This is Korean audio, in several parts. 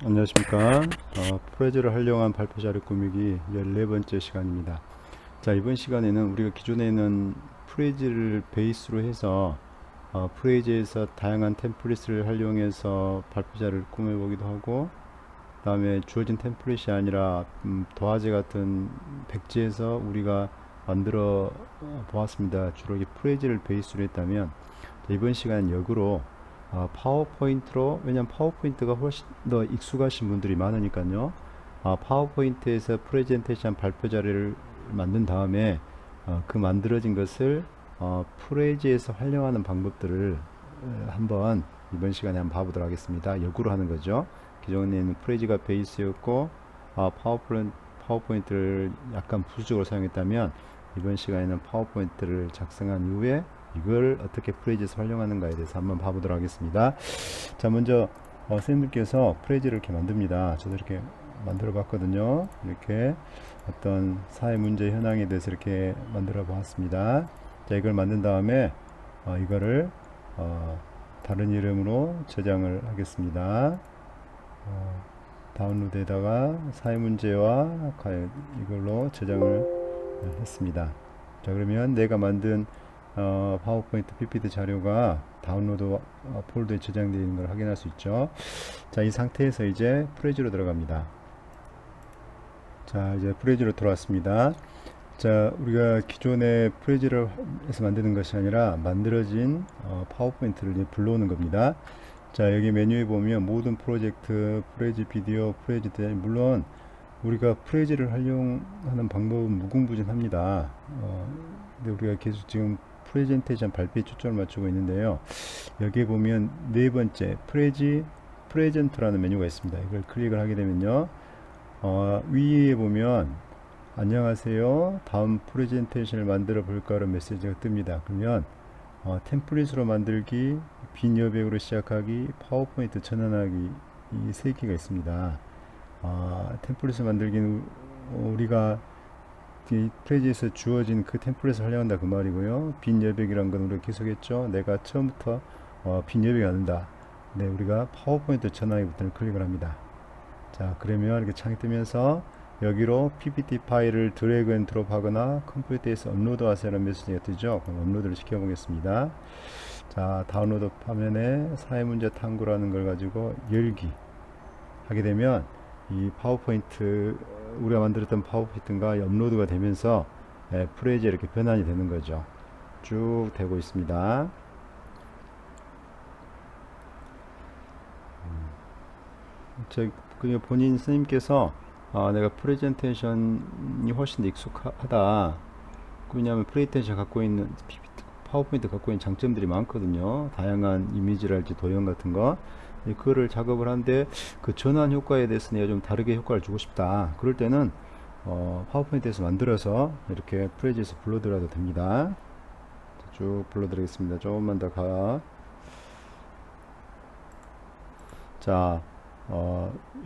안녕하십니까. 프레즈를 활용한 발표 자료 꾸미기 14번째 시간입니다. 자, 이번 시간에는 우리가 기존에는 프레즈를 베이스로 해서 프레즈에서 다양한 템플릿을 활용해서 발표 자료를 꾸며보기도 하고, 그 다음에 주어진 템플릿이 아니라 도화지 같은 백지에서 우리가 만들어 보았습니다. 주로 이 프레즈를 베이스로 했다면, 자, 이번 시간은 역으로 파워포인트로, 왜냐면 파워포인트가 훨씬 더 익숙하신 분들이 많으니까요. 파워포인트에서 프레젠테이션 발표 자료를 만든 다음에 그 만들어진 것을 프레지에서 활용하는 방법들을 한번 이번 시간에 한번 봐보도록 하겠습니다. 역으로 하는 거죠. 기존에는 프레지가 베이스였고 파워포인트를 약간 부수적으로 사용했다면, 이번 시간에는 파워포인트를 작성한 이후에 이걸 어떻게 프레지에서 활용하는가에 대해서 한번 봐보도록 하겠습니다. 자, 먼저 선생님께서 프레지를 이렇게 만듭니다. 저도 이렇게 만들어 봤거든요. 이렇게 어떤 사회 문제 현황에 대해서 이렇게 만들어 보았습니다. 자, 이걸 만든 다음에 이거를 다른 이름으로 저장을 하겠습니다. 다운로드에다가 사회 문제와 이걸로 저장을 했습니다. 자, 그러면 내가 만든 파워포인트 PPT 자료가 다운로드 폴더에 저장되어 있는 걸 확인할 수 있죠. 자, 이 상태에서 이제 프레지로 들어갑니다. 자, 이제 프레지로 들어왔습니다. 자, 우리가 기존에 프레지를 해서 만드는 것이 아니라 만들어진 파워포인트를 이제 불러오는 겁니다. 자, 여기 메뉴에 보면 모든 프로젝트, 프레지 비디오, 프레지 디자인, 물론 우리가 프레지를 활용하는 방법은 무궁무진합니다. 근데 우리가 계속 지금 프레젠테이션 발표에 초점을 맞추고 있는데요. 여기에 보면 네 번째 프레젠트라는 메뉴가 있습니다. 이걸 클릭을 하게 되면요, 위에 보면 안녕하세요, 다음 프레젠테이션을 만들어 볼까 하는 메시지가 뜹니다. 그러면 템플릿으로 만들기, 빈 여백으로 시작하기, 파워포인트 전환하기, 이 세 개가 있습니다. 템플릿을 만들기는 우리가 이 프레지에서 주어진 그 템플릿을 활용한다 그 말이고요. 빈 여백이란 건 우리가 계속했죠. 내가 처음부터 빈 여백이 안 된다. 네, 우리가 파워포인트 전환하기 버튼을 클릭을 합니다. 자, 그러면 이렇게 창이 뜨면서 여기로 PPT 파일을 드래그 앤 드롭 하거나 컴퓨터에서 업로드 하세요라는 메시지가 뜨죠. 그럼 업로드를 시켜 보겠습니다. 자, 다운로드 화면에 사회 문제 탐구라는 걸 가지고 열기 하게 되면 이 파워포인트, 우리가 만들었던 파워포인트가 업로드가 되면서 프레지에 이렇게 변환이 되는 거죠. 쭉 되고 있습니다. 그 본인 스님께서 내가 프레젠테이션이 훨씬 더 익숙하다. 왜냐하면 프레젠테이션 갖고 있는 파워포인트 갖고 있는 장점들이 많거든요. 다양한 이미지랄지 도형 같은 거. 그거를 작업을 하는데 그 전환 효과에 대해서 내가 좀 다르게 효과를 주고 싶다. 그럴 때는 파워포인트에서 만들어서 이렇게 프레지에서 불러들여도 됩니다. 쭉 불러드리겠습니다. 조금만 더 가. 자,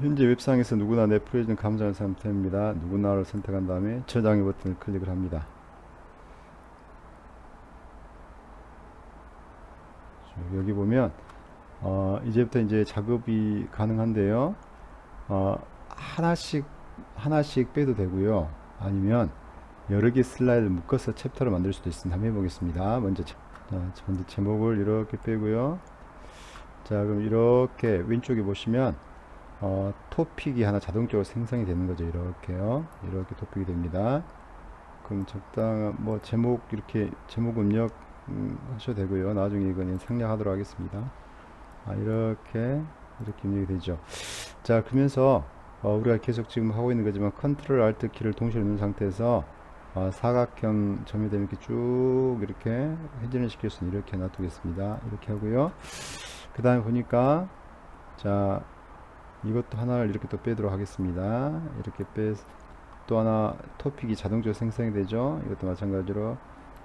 현재 웹상에서 누구나 내 프레지는 감상할 상태입니다. 누구나를 선택한 다음에 저장의 버튼을 클릭을 합니다. 여기 보면 이제부터 이제 작업이 가능한데요. 하나씩 빼도 되고요. 아니면 여러 개 슬라이드를 묶어서 챕터를 만들 수도 있습니다. 한번 해보겠습니다. 먼저 제목을 이렇게 빼고요. 자, 그럼 이렇게 왼쪽에 보시면 토픽이 하나 자동적으로 생성이 되는 거죠. 이렇게요. 이렇게 토픽이 됩니다. 그럼 적당한 제목, 이렇게 제목 입력 하셔도 되고요. 나중에 이거는 생략하도록 하겠습니다. 이렇게 입력이 되죠. 자, 그러면서 우리가 계속 지금 하고 있는 거지만 컨트롤 알트 키를 동시에 누른 상태에서 사각형 점이 되면 이렇게 쭉 이렇게 회전을 시킬 수는 이렇게 놔두겠습니다. 이렇게 하고요. 그 다음에 보니까, 자, 이것도 하나를 이렇게 또 빼도록 하겠습니다. 이렇게 또 하나 토픽이 자동적으로 생성이 되죠. 이것도 마찬가지로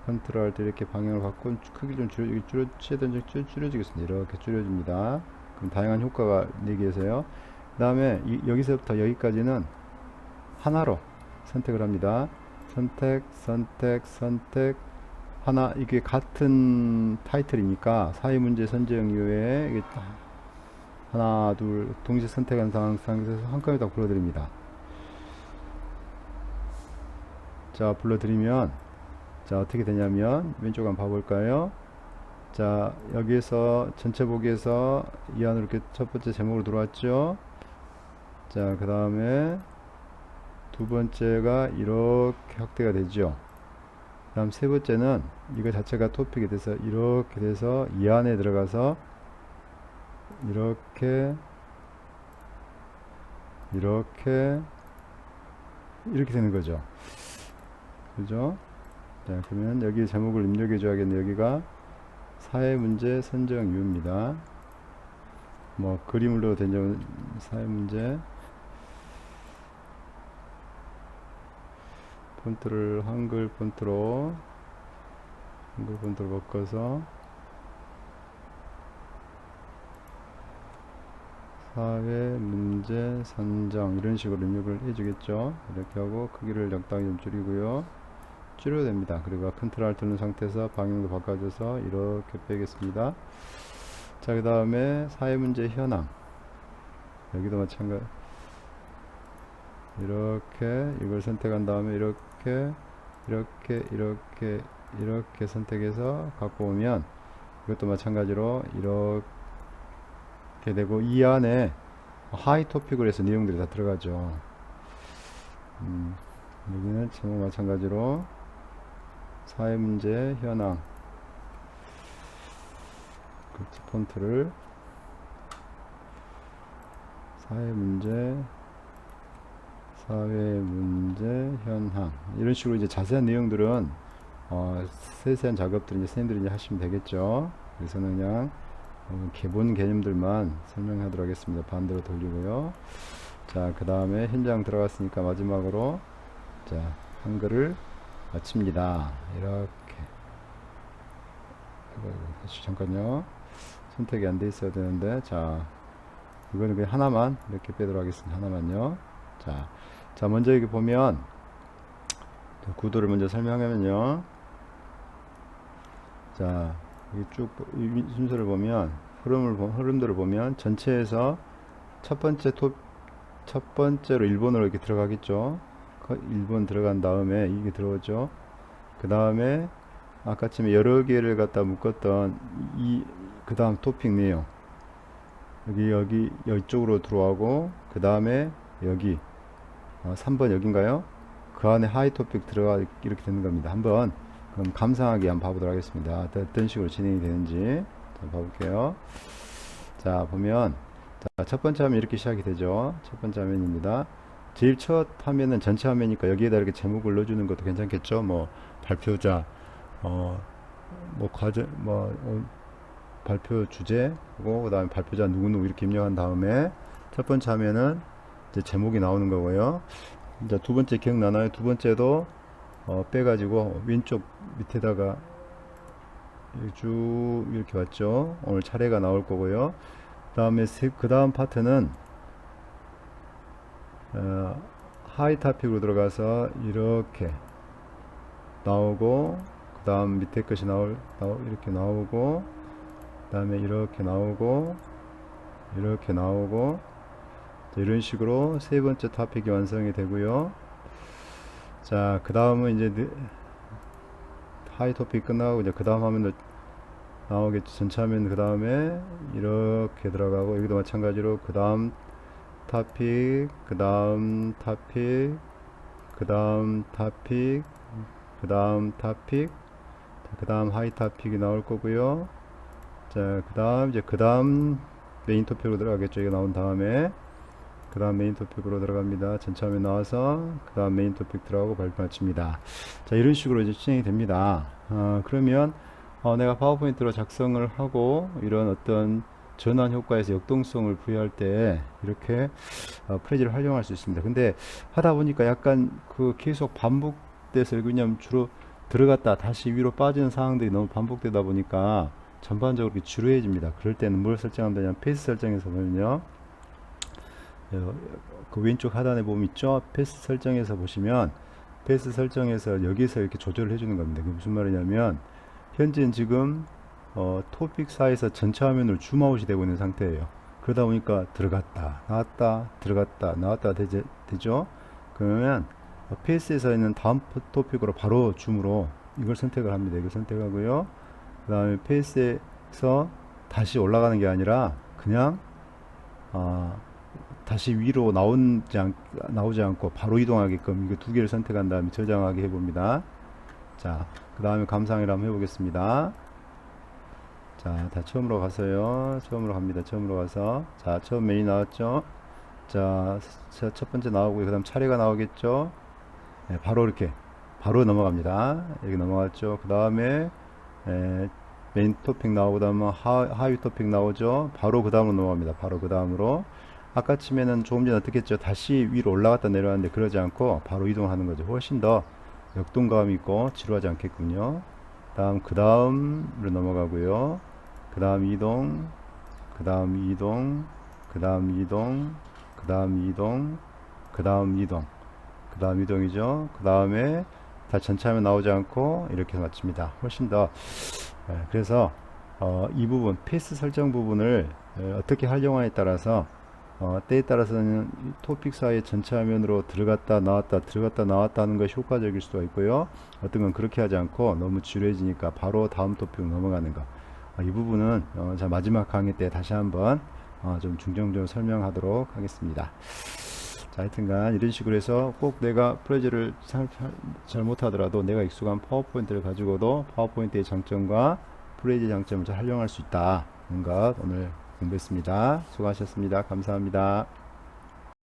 컨트롤 할 때 이렇게 방향을 바꾼 크기를 좀 최대한 줄여주겠습니다. 이렇게 줄여줍니다. 그럼 다양한 효과가 내기위해서요. 그 다음에 여기서부터 여기까지는 하나로 선택을 합니다. 선택 하나. 이게 같은 타이틀이니까 사회문제 선정 이후에 하나, 둘, 동시에 선택한 상태에서 한꺼번에 다 불러드립니다. 자, 불러드리면, 자, 어떻게 되냐면, 왼쪽 한번 봐볼까요? 자, 여기에서 전체 보기에서 이 안으로 이렇게 첫 번째 제목으로 들어왔죠. 자, 그 다음에 두 번째가 이렇게 확대가 되죠. 그 다음 세 번째는 이거 자체가 토픽이 돼서 이렇게 돼서 이 안에 들어가서 이렇게 이렇게 이렇게 되는 거죠. 그죠? 자, 그러면 여기 제목을 입력해 줘야겠네요. 여기가 사회문제 선정유입니다. 뭐 그림으로 된 사회문제. 폰트를 한글 폰트로 바꿔서 사회문제 선정 이런 식으로 입력을 해주겠죠. 이렇게 하고 크기를 적당히 좀 줄이고요. 줄여도 됩니다. 그리고 컨트롤 R 누른 상태에서 방향도 바꿔줘서 이렇게 빼겠습니다. 자, 그 다음에 사회문제 현황 여기도 마찬가지 이렇게 이걸 선택한 다음에 이렇게 선택해서 갖고 오면 이것도 마찬가지로 이렇게 되고 이 안에 하이 토픽을 해서 내용들이 다 들어가죠. 여기는 제목 마찬가지로 사회문제 현황 그렇지, 폰트를 사회문제 현황 이런 식으로 이제 자세한 내용들은 세세한 작업들은 이제 선생님들이 이제 하시면 되겠죠. 그래서는 그냥 기본 개념들만 설명하도록 하겠습니다. 반대로 돌리고요. 자, 그 다음에 현장 들어갔으니까 마지막으로 자, 한글을 마칩니다. 이렇게 다시 잠깐요. 선택이 안 돼 있어야 되는데 자, 이거는 그냥 하나만 이렇게 빼도록 하겠습니다. 하나만요. 자, 먼저 여기 보면 구도를 먼저 설명하면요. 자, 여기 쭉 순서를 보면 흐름들을 보면 전체에서 첫 번째로 1번으로 이렇게 들어가겠죠. 1번 들어간 다음에 이게 들어오죠. 그 다음에 아까쯤에 여러 개를 갖다 묶었던 그 다음 토픽 내용 여기 이쪽으로 들어가고 그 다음에 여기 3번 여긴가요? 그 안에 하이 토픽 들어가 이렇게 되는 겁니다. 한번 그럼 감상하기 한번 봐보도록 하겠습니다. 어떤 식으로 진행이 되는지 봐볼게요. 자, 보면 자, 첫 번째 화면 이렇게 시작이 되죠. 첫 번째 화면입니다. 제일 첫 화면은 전체 화면이니까 여기에다 이렇게 제목을 넣어주는 것도 괜찮겠죠. 뭐 발표자, 뭐 과제, 발표 주제고 그 다음에 발표자 누구누구 이렇게 입력한 다음에 첫 번째 화면은 이제 제목이 나오는 거고요. 이제 두 번째 기억나나요? 두 번째도 빼가지고 왼쪽 밑에다가 쭉 이렇게 왔죠. 오늘 차례가 나올 거고요. 그 다음 파트는 하이 토픽으로 들어가서 이렇게 나오고 그 다음 밑에 것이 이렇게 나오고 그 다음에 이렇게 나오고 이런 식으로 세 번째 토픽이 완성이 되고요. 자, 그 다음은 이제 하이 토픽 끝나고 이제 그 다음 화면도 나오겠죠. 전체 화면 그 다음에 이렇게 들어가고 여기도 마찬가지로 그 다음 토픽, 그 다음 토픽, 그 다음 토픽, 그 다음 토픽, 그 다음 하이 토픽이 나올 거고요. 자, 그 다음 메인 토픽으로 들어가겠죠. 이거 나온 다음에 그 다음 메인 토픽으로 들어갑니다. 전체 화면 나와서 그 다음 메인 토픽 들어가고 발표 마칩니다. 자, 이런 식으로 이제 진행이 됩니다. 그러면 내가 파워포인트로 작성을 하고 이런 어떤 전환 효과에서 역동성을 부여할 때 이렇게 프레지를 활용할 수 있습니다. 근데 하다 보니까 약간 계속 반복돼서 왜냐면 주로 들어갔다 다시 위로 빠지는 상황들이 너무 반복되다 보니까 전반적으로 지루해집니다. 그럴 때는 뭘 설정하면 되냐면 페이스 설정에서 보면요. 그 왼쪽 하단에 보면 있죠. 페이스 설정에서 보시면 페이스 설정에서 여기서 이렇게 조절을 해주는 겁니다. 그게 무슨 말이냐면 현재는 지금 토픽 사이에서 전체 화면으로 줌아웃이 되고 있는 상태예요. 그러다 보니까 들어갔다 나왔다 들어갔다 나왔다 되죠. 그러면 페이스에서 있는 다음 토픽으로 바로 줌으로 이걸 선택을 합니다. 이걸 선택하고요. 그 다음에 페이스에서 다시 올라가는 게 아니라 그냥 다시 위로 나오지 않고 바로 이동하게끔 이거 두 개를 선택한 다음에 저장하게 해봅니다. 자, 그 다음에 감상을 한번 해보겠습니다. 자, 다 처음으로 가서요. 처음으로 갑니다. 처음으로 가서. 자, 처음 메뉴 나왔죠? 자, 첫 번째 나오고, 그 다음 차례가 나오겠죠? 네, 바로 이렇게, 바로 넘어갑니다. 이렇게 넘어갔죠? 그 다음에, 메인 토픽 나오고, 그 다음에 하위 토픽 나오죠? 바로 그 다음으로 넘어갑니다. 바로 그 다음으로. 아까 치면은 조금 전에 어떻게 했죠? 다시 위로 올라갔다 내려왔는데, 그러지 않고, 바로 이동하는 거죠. 훨씬 더 역동감이 있고, 지루하지 않겠군요. 그 다음으로 넘어가고요. 그 다음 이동, 그 다음 이동, 그 다음 이동, 그 다음 이동, 그 다음 이동, 그 다음 이동이죠. 그 다음에 다 전체화면 나오지 않고 이렇게 마칩니다. 훨씬 더 그래서 이 부분 페이스 설정 부분을 어떻게 활용하에 따라서 때에 따라서는 토픽 사이에 전체 화면으로 들어갔다 나왔다 들어갔다 나왔다 하는 것이 효과적일 수도 있고요. 어떤 건 그렇게 하지 않고 너무 지루해지니까 바로 다음 토픽 넘어가는 거. 이 부분은 자 마지막 강의 때 다시 한번 좀 중점적으로 설명하도록 하겠습니다. 자, 하여튼간 이런 식으로 해서 꼭 내가 프레제를 잘 못하더라도 내가 익숙한 파워포인트를 가지고도 파워포인트의 장점과 프레제 장점을 잘 활용할 수 있다는 것 오늘 공부했습니다. 수고하셨습니다. 감사합니다.